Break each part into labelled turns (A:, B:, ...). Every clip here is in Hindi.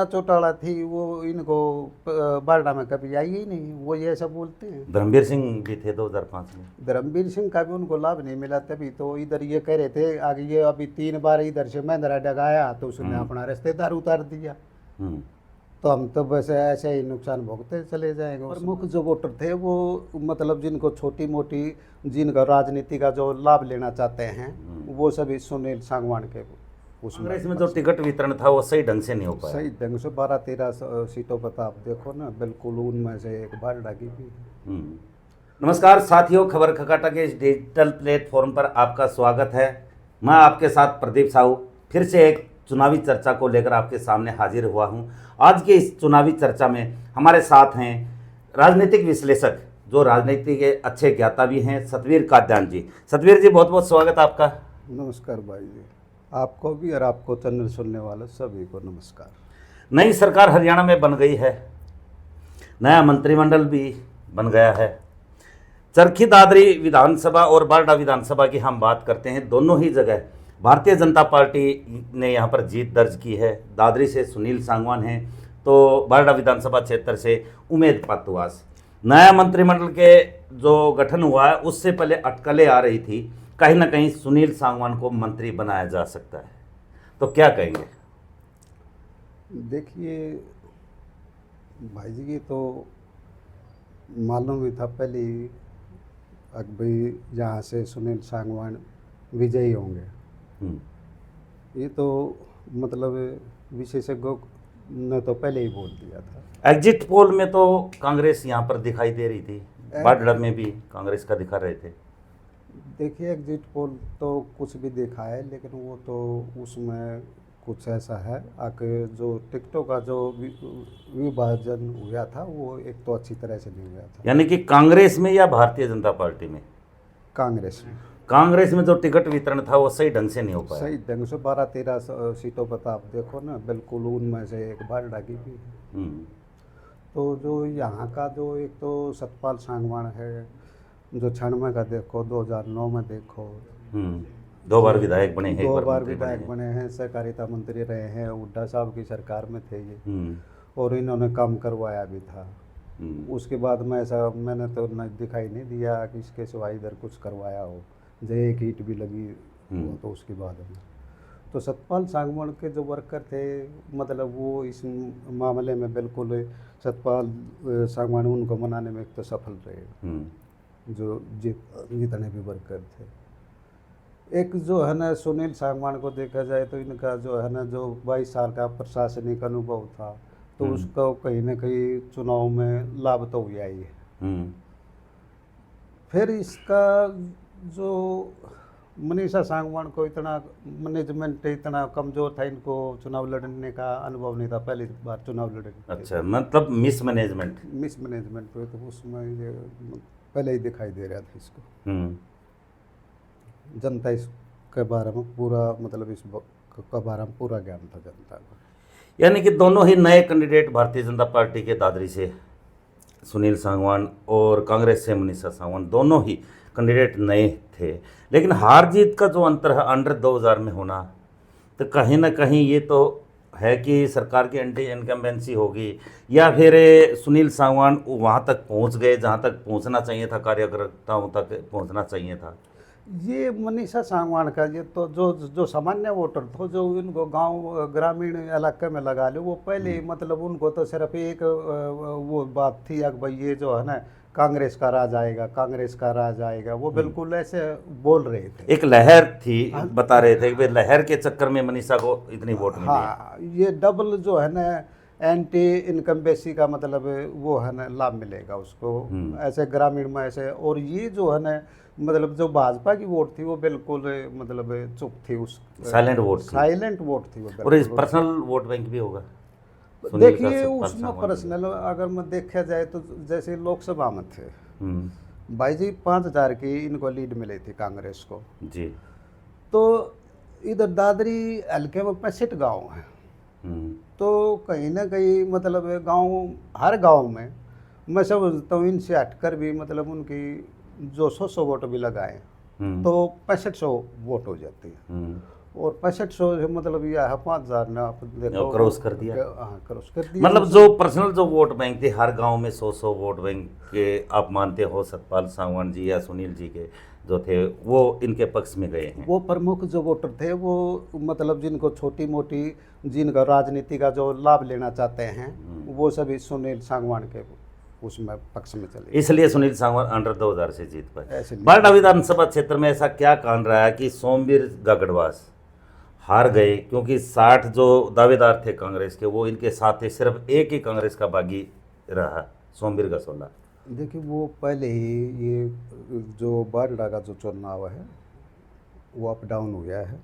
A: चौटाला थी वो इनको बारडा में कभी आई ही नहीं, वो ये ऐसा बोलते हैं।
B: धर्मवीर सिंह भी थे 2005 में।
A: धर्मवीर सिंह का भी उनको लाभ नहीं मिला, तभी तो इधर ये कह रहे थे आगे ये अभी 3 बार इधर से महिंद्रा डगाया तो उसने अपना रिश्तेदार उतार दिया, तो हम तो बस ऐसे ही नुकसान भोगते चले जाएंगे। और मुख्य जो वोटर थे वो मतलब जिनको छोटी मोटी जिनका राजनीति का जो लाभ लेना चाहते हैं वो सभी सुनील सांगवान के
B: कांग्रेस में जो टिकट वितरण था वो सही ढंग से नहीं हो पाया।
A: सही ढंग से 12-13 सीटों पर आप देखो ना, बिल्कुल उनमें से एक बार डाकी भी।
B: नमस्कार साथियों, खबर खकाटा के इस डिजिटल प्लेटफॉर्म पर आपका स्वागत है। मैं आपके साथ प्रदीप साहू फिर से एक चुनावी चर्चा को लेकर आपके सामने हाजिर हुआ हूं। आज की इस चुनावी चर्चा में हमारे साथ हैं राजनीतिक विश्लेषक, जो राजनीति के अच्छे ज्ञाता भी हैं, सतवीर काद्यान जी। सतवीर जी, बहुत बहुत स्वागत आपका।
A: नमस्कार भाई जी, आपको भी और आपको चैनल सुनने वाले सभी को नमस्कार।
B: नई सरकार हरियाणा में बन गई है, नया मंत्रिमंडल भी बन गया है। चरखी दादरी विधानसभा और बारडा विधानसभा की हम बात करते हैं, दोनों ही जगह भारतीय जनता पार्टी ने यहाँ पर जीत दर्ज की है। दादरी से सुनील सांगवान हैं तो बारडा विधानसभा क्षेत्र से उमेद पातुआस। नया मंत्रिमंडल के जो गठन हुआ है उससे पहले अटकलें आ रही थी, कहीं ना कहीं सुनील सांगवान को मंत्री बनाया जा सकता है, तो क्या कहेंगे?
A: देखिए भाई जी, ये तो मालूम ही था पहले ही कि भाई यहाँ से सुनील सांगवान विजयी होंगे। ये तो मतलब विशेषज्ञों ने तो पहले ही बोल दिया था।
B: एग्जिट पोल में तो कांग्रेस यहाँ पर दिखाई दे रही थी, बारडा में भी कांग्रेस का दिखा रहे थे।
A: देखिए एग्जिट पोल तो कुछ भी देखा है, लेकिन वो तो उसमें कुछ ऐसा है आके जो टिकटों का जो विभाजन हुआ था वो एक तो अच्छी तरह से नहीं हुआ था।
B: यानी कि कांग्रेस में या भारतीय जनता पार्टी में? कांग्रेस में जो टिकट वितरण था वो सही ढंग से नहीं हो पाया।
A: सही ढंग से 12-13 सीटों पर आप देखो ना, बिल्कुल उनमें से एक बार डाकी भी। तो जो यहाँ का जो एक तो सतपाल सांगवान है, जो 96 का देखो, 2009 में देखो,
B: 2 बार विधायक बने हैं,
A: 2 बार विधायक बने हैं, सहकारिता मंत्री रहे हैं, हुड्डा साहब की सरकार में थे ये, और इन्होंने काम करवाया भी था। उसके बाद में ऐसा मैंने तो दिखाई नहीं दिया कि इसके सिवाय इधर कुछ करवाया हो, जो एक ईंट भी लगी हो तो उसके बाद में। तो सतपाल सांगवान के जो वर्कर थे, मतलब वो इस मामले में बिल्कुल सतपाल सांगवान उनको मनाने में एक तो सफल रहे, जो जितने भी वर्कर थे। एक जो है ना सुनील सांगवान को देखा जाए तो इनका जो है ना जो 22 साल का प्रशासनिक अनुभव था, तो उसको कहीं ना कहीं चुनाव में लाभ तो हुआ ही है। फिर इसका जो मनीषा सांगवान को इतना मैनेजमेंट इतना कमज़ोर था, इनको चुनाव लड़ने का अनुभव नहीं था, पहली बार चुनाव लड़ने।
B: अच्छा, मतलब मिसमैनेजमेंट
A: हुई, तो उसमें ये पहले ही दिखाई दे रहा था इसको। जनता इसके बारे में पूरा मतलब इस के बारे में पूरा ज्ञान था जनता को।
B: यानी कि दोनों ही नए कैंडिडेट भारतीय जनता पार्टी के दादरी से सुनील सांगवान और कांग्रेस से मनीषा सांगवान, दोनों ही कैंडिडेट नए थे। लेकिन हार जीत का जो अंतर है अंडर 2000 में होना, तो कहीं ना कहीं ये तो है कि सरकार की एंटी इनकम्बेंसी होगी, या फिर सुनील सांगवान वहाँ तक पहुँच गए जहाँ तक पहुँचना चाहिए था, कार्यकर्ताओं तक पहुँचना चाहिए था।
A: ये मनीषा सांगवान का ये तो जो सामान्य वोटर था, जो इनको गांव ग्रामीण इलाके में लगा लो, वो पहले मतलब उनको तो सिर्फ एक वो बात थी कि भाई ये जो है ना कांग्रेस का राज आएगा, कांग्रेस का राज आएगा, वो बिल्कुल ऐसे बोल रहे थे।
B: एक लहर थी, बता रहे थे कि लहर के चक्कर में मनीषा को इतनी वोट मिली।
A: हाँ, ये डबल जो है ना एंटी इनकम्बेंसी का मतलब वो है ना लाभ मिलेगा उसको, ऐसे ग्रामीण में ऐसे। और ये जो है ना मतलब जो भाजपा की वोट थी वो बिल्कुल मतलब चुप थी, उस
B: साइलेंट वोट
A: थी वो।
B: और इस पर्सनल वोट बैंक भी होगा।
A: देखिए उसमें पर्सनल अगर मैं देखा जाए तो जैसे लोकसभा में थे भाई जी 5000 की इनको लीड मिली थी कांग्रेस को
B: जी,
A: तो इधर दादरी हल्के में 65 गाँव हैं, तो कहीं ना कहीं मतलब गांव, हर गांव में मैं समझता हूँ इनसे हटकर भी मतलब उनकी जो 100 वोट भी लगाए तो 6500 वोट हो जाती है। और 6500 मतलब ये है 5000 ना, आप देखो
B: क्रॉस कर दिया।
A: हाँ क्रॉस कर दिया।
B: मतलब जो पर्सनल जो वोट बैंक थे हर गांव में 100 वोट बैंक के आप मानते हो सतपाल सांगवान जी या सुनील जी के जो थे वो इनके पक्ष में गए हैं।
A: वो प्रमुख जो वोटर थे वो मतलब जिनको छोटी मोटी जिनका राजनीति का जो लाभ लेना चाहते हैं वो सभी सुनील सांगवान के उसमें पक्ष में चले,
B: इसलिए सुनील सांगवान अंडर 2000 से जीत पाए।
A: ऐसे
B: बारडा विधानसभा क्षेत्र में ऐसा क्या कांड रहा है कि सोमवीर गागड़वास हार गए, क्योंकि 60 जो दावेदार थे कांग्रेस के वो इनके साथ थे, सिर्फ एक ही कांग्रेस का बागी रहा, सोमवीर गसोला।
A: देखिए वो पहले ही ये जो बारडा का जो चुनाव है वो अप डाउन हो गया है।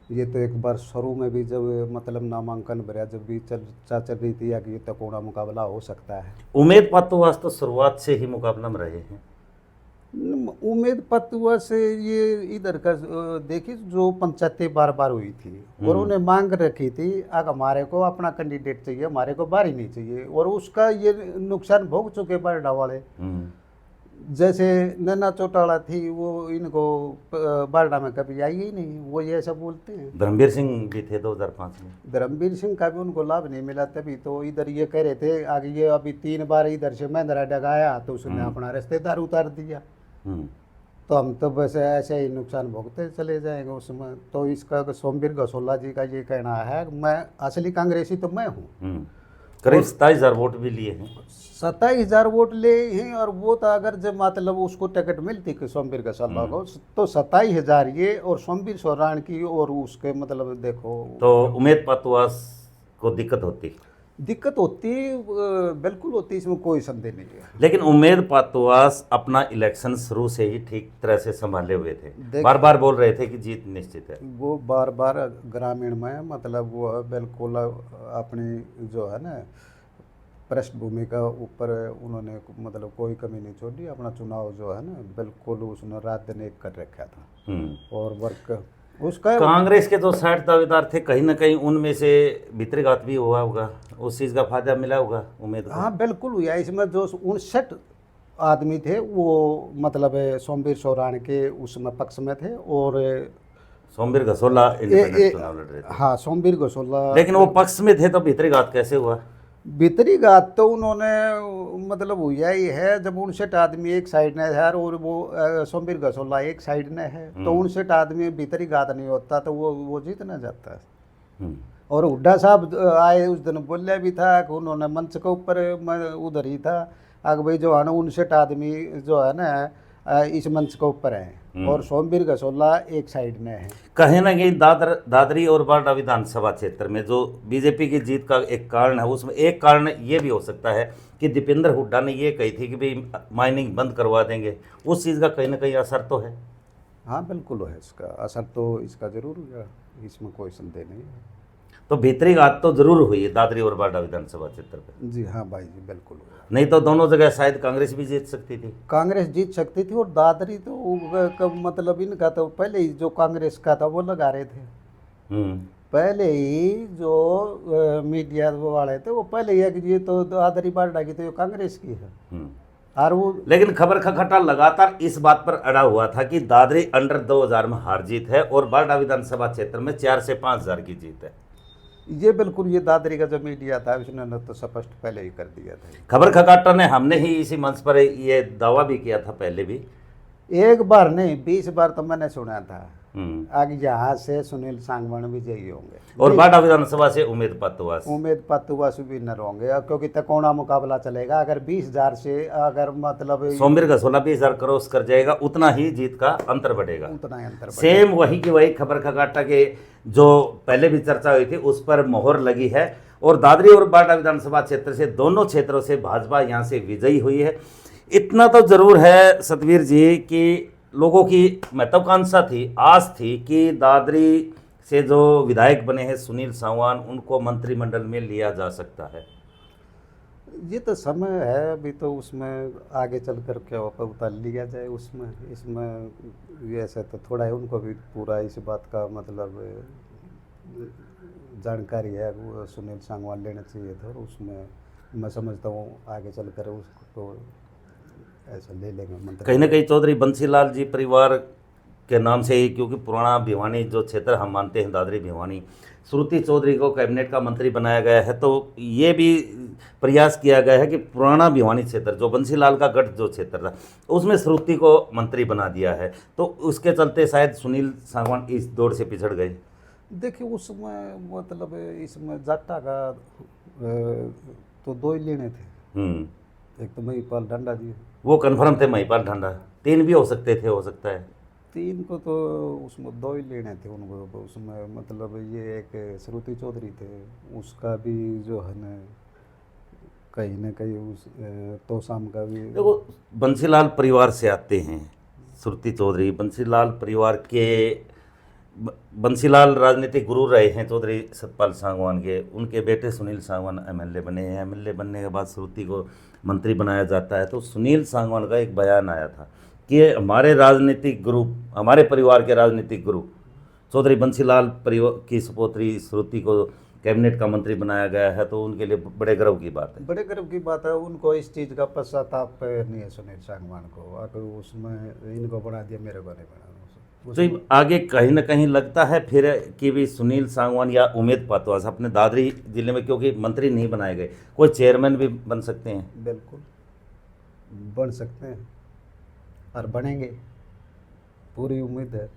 A: ये तो एक बार शुरू में भी जब मतलब नामांकन भरा जब भी चर्चा चल रही थी कि ये तकोड़ा मुकाबला हो सकता है।
B: उमेद पातुवास तो शुरुआत से ही मुकाबला में रहे हैं।
A: उमेद पतुआ से ये इधर का देखिए जो पंचायतें बार बार हुई थी और उन्हें मांग रखी थी अगर हमारे को अपना कैंडिडेट चाहिए, हमारे को बारी नहीं चाहिए, और उसका ये नुकसान भोग चुके बारडा वाले। जैसे नैना चौटाला थी वो इनको बारडा में कभी आई ही नहीं, वो ये ऐसा बोलते हैं।
B: धर्मवीर सिंह भी थे 2005 में,
A: धर्मवीर सिंह का भी उनको लाभ नहीं मिला, तभी तो इधर ये कह रहे थे आगे ये अभी 3 बार इधर से महिंद्रा डगाया तो उसने अपना रिश्तेदार उतार दिया, तो हम तो बस ऐसे ही नुकसान भोगते चले जाएंगे उसमें। तो इसका सोमवीर गसोला जी का ये कहना है मैं असली कांग्रेसी तो मैं हूँ।
B: करीब 27,000 वोट भी लिए हैं,
A: 27,000 वोट ले हैं, और वो तो अगर जब मतलब उसको टिकट मिलती कि सोमवीर गसोला को तो 27,000 ये और सोमवीर सोराण की और उसके मतलब देखो
B: तो उमेद पातुवास को दिक्कत होती
A: बिल्कुल होती, इसमें कोई संदेह नहीं है।
B: लेकिन उमेद पातुवास अपना इलेक्शन शुरू से ही ठीक तरह से संभाले हुए थे, बार बार बोल रहे थे कि जीत निश्चित है।
A: वो बार बार ग्रामीण में मतलब वो बिल्कुल अपनी जो है ना पृष्ठभूमि का ऊपर उन्होंने मतलब कोई कमी नहीं छोड़ी, अपना चुनाव जो है ना बिल्कुल उसने रात दिन एक कर रखा था। और वर्क उसका
B: कांग्रेस के जो 60 दावेदार थे कहीं ना कहीं उनमें से भीतरीघात भी हुआ होगा, उस चीज़ का फायदा मिला होगा उम्मीद।
A: हाँ बिल्कुल हुआ, इसमें जो 59 आदमी थे वो मतलब सोमवीर सोराण के उसमें पक्ष में थे और
B: सोमवीर गसोला इंडिपेंडेंट चुनाव लड़ रहे थे।
A: हाँ सोमवीर गसोला,
B: लेकिन वो पक्ष में थे तो भीतरीघात कैसे हुआ?
A: भीतरी घात तो उन्होंने मतलब हुआ ही है जब 59 आदमी एक साइड ने है और वो सोमवीर गसोला एक साइड ने है, तो 59 आदमी भीतरी घात नहीं होता तो वो जीत ना जाता। और हुड्डा साहब आए उस दिन बोले भी था कि उन्होंने मंच के ऊपर उधर ही था कि भाई जो है ना 59 आदमी जो है ना इस मंच के ऊपर हैं और सोमवीर गसोला एक साइड में है।
B: कहीं ना कहीं दादरी और बारडा विधानसभा क्षेत्र में जो बीजेपी की जीत का एक कारण है, उसमें एक कारण ये भी हो सकता है कि दीपेंद्र हुड्डा ने ये कही थी कि भाई माइनिंग बंद करवा देंगे, उस चीज़ का कहीं ना कहीं असर तो है।
A: हाँ बिल्कुल है, इसका असर तो इसका जरूर हुआ, इसमें कोई संदेह नहीं है।
B: तो भीतरी घात तो जरूर हुई है दादरी और बारडा विधानसभा क्षेत्र पे।
A: जी हाँ भाई जी बिल्कुल,
B: नहीं तो दोनों जगह शायद कांग्रेस भी जीत सकती थी।
A: कांग्रेस जीत सकती थी, और दादरी तो मतलब इनका तो पहले ही जो कांग्रेस का था वो लगा रहे थे, पहले ही जो मीडिया वाले थे वो पहले ही है कि ये तो दादरी बारडा की तो ये कांग्रेस की है। और वो
B: लेकिन खबर खटाल लगातार इस बात पर अड़ा हुआ था कि दादरी अंडर 2000 में हार जीत है और बारडा विधानसभा क्षेत्र में 4 से 5,000 की जीत है।
A: ये बिल्कुल ये दादरी का जो मीडिया था उसने तो स्पष्ट पहले ही कर दिया था।
B: खबर खगाटा ने हमने ही इसी मंच पर ये दावा भी किया था पहले भी,
A: एक बार नहीं 20 बार तो मैंने सुना था आगे यहाँ से सुनील सांगवान विजयी होंगे
B: और बारडा विधानसभा से उमेद
A: पातुवास विनर होंगे, क्योंकि तकोना मुकाबला चलेगा। अगर 20,000 से अगर मतलब
B: सोमवीर गसोला 20,000 क्रॉस कर जाएगा उतना ही जीत का अंतर बढ़ेगा,
A: उतना ही अंतर
B: सेम वही की वही खबर खगाटा के जो पहले भी चर्चा हुई थी उस पर मोहर लगी है। और दादरी और बारडा विधानसभा क्षेत्र से दोनों क्षेत्रों से भाजपा यहाँ से विजयी हुई है। इतना तो जरूर है सतवीर जी कि लोगों की महत्वाकांक्षा थी, आस थी कि दादरी से जो विधायक बने हैं सुनील सांगवान उनको मंत्रिमंडल में लिया जा सकता है।
A: ये तो समय है अभी, तो उसमें आगे चल कर क्या उतार लिया जाए उसमें, इसमें ये ऐसा तो थोड़ा है उनको भी पूरा इस बात का मतलब जानकारी है वो सुनील सांगवान लेना चाहिए था, और उसमें मैं समझता हूँ आगे चल कर उसको ऐसा ले लेंगे मंत्री।
B: कहीं ना कहीं चौधरी बंसीलाल जी परिवार के नाम से ही, क्योंकि पुराना भिवानी जो क्षेत्र हम मानते हैं दादरी भिवानी, श्रुति चौधरी को कैबिनेट का मंत्री बनाया गया है, तो ये भी प्रयास किया गया है कि पुराना भिवानी क्षेत्र जो बंसीलाल का गढ़ जो क्षेत्र था उसमें श्रुति को मंत्री बना दिया है, तो उसके चलते शायद सुनील सांगवान इस दौड़ से पिछड़ गए।
A: देखिए उसमें मतलब इसमें जाट्टा का तो 2 ही लेने थे, एक तो महिपाल ढांडा जी,
B: वो कन्फर्म थे महिपाल ढांडा, 3 भी हो सकते थे, हो सकता है
A: 3 को तो उसमें 2 ही लेने थे उनको, उसमें मतलब ये एक श्रुति चौधरी थे, उसका भी जो है न कहीं उस तो शाम का भी।
B: देखो बंसीलाल परिवार से आते हैं श्रुति चौधरी, बंसीलाल परिवार के बंसीलाल राजनीतिक गुरु रहे हैं चौधरी सतपाल सांगवान के, उनके बेटे सुनील सांगवान एमएलए बने हैं, एमएलए बनने के बाद श्रुति को मंत्री बनाया जाता है। तो सुनील सांगवान का एक बयान आया था कि हमारे राजनीतिक गुरु, हमारे परिवार के राजनीतिक गुरु चौधरी बंसीलाल परिवार की सपोत्री श्रुति को कैबिनेट का मंत्री बनाया गया है, तो उनके लिए बड़े गर्व की बात है।
A: बड़े गर्व की बात है, उनको इस चीज़ का पश्चाताप नहीं है सुनील सांगवान को, आकर उसमें इनको बना दिया, मेरे को नहीं बना।
B: तो आगे कहीं ना कहीं लगता है फिर कि भी सुनील सांगवान या उमेद पातवास अपने दादरी जिले में, क्योंकि मंत्री नहीं बनाए गए, कोई चेयरमैन भी बन सकते हैं।
A: बिल्कुल बन सकते हैं और बनेंगे, पूरी उम्मीद है।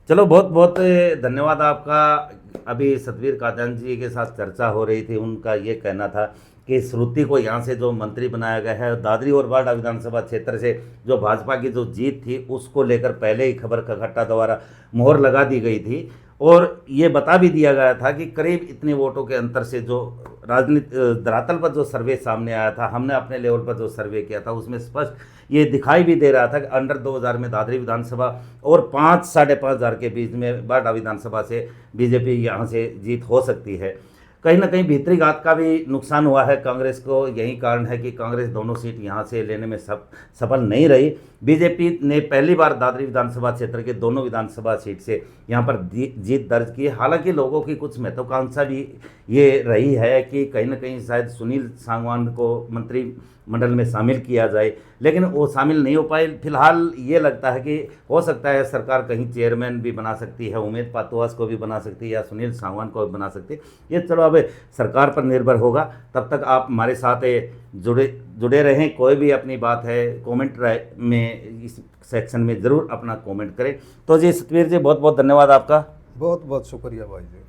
B: चलो बहुत बहुत धन्यवाद आपका। अभी सतवीर कादयान जी के साथ चर्चा हो रही थी, उनका ये कहना था कि श्रुति को यहाँ से जो मंत्री बनाया गया है, दादरी और बारडा विधानसभा क्षेत्र से जो भाजपा की जो जीत थी उसको लेकर पहले ही खबर कखट्टा द्वारा मोहर लगा दी गई थी, और ये बता भी दिया गया था कि करीब इतने वोटों के अंतर से जो राजनीति धरातल पर जो सर्वे सामने आया था, हमने अपने लेवल पर जो सर्वे किया था उसमें स्पष्ट ये दिखाई भी दे रहा था कि अंडर 2000 में दादरी विधानसभा और 5-5,500 के बीच में बारडा विधानसभा से बीजेपी यहाँ से जीत हो सकती है। कहीं ना कहीं भीतरी घात का भी नुकसान हुआ है कांग्रेस को, यही कारण है कि कांग्रेस दोनों सीट यहाँ से लेने में सफल नहीं रही। बीजेपी ने पहली बार दादरी विधानसभा क्षेत्र के दोनों विधानसभा सीट से यहाँ पर जीत दर्ज की। हालांकि लोगों की कुछ महत्वाकांक्षा भी ये रही है कि कहीं ना कहीं शायद सुनील सांगवान को मंत्रिमंडल में शामिल किया जाए, लेकिन वो शामिल नहीं हो पाए। फिलहाल ये लगता है कि हो सकता है सरकार कहीं चेयरमैन भी बना सकती है, उमेद पातवास को भी बना सकती है या सुनील सांगवान को भी बना सकती है। ये चलो अब सरकार पर निर्भर होगा। तब तक आप हमारे साथ जुड़े रहें। कोई भी अपनी बात है कमेंट में इस सेक्शन में ज़रूर अपना कमेंट करें। तो जी सतवीर जी बहुत बहुत धन्यवाद आपका।
A: बहुत बहुत शुक्रिया भाई जी।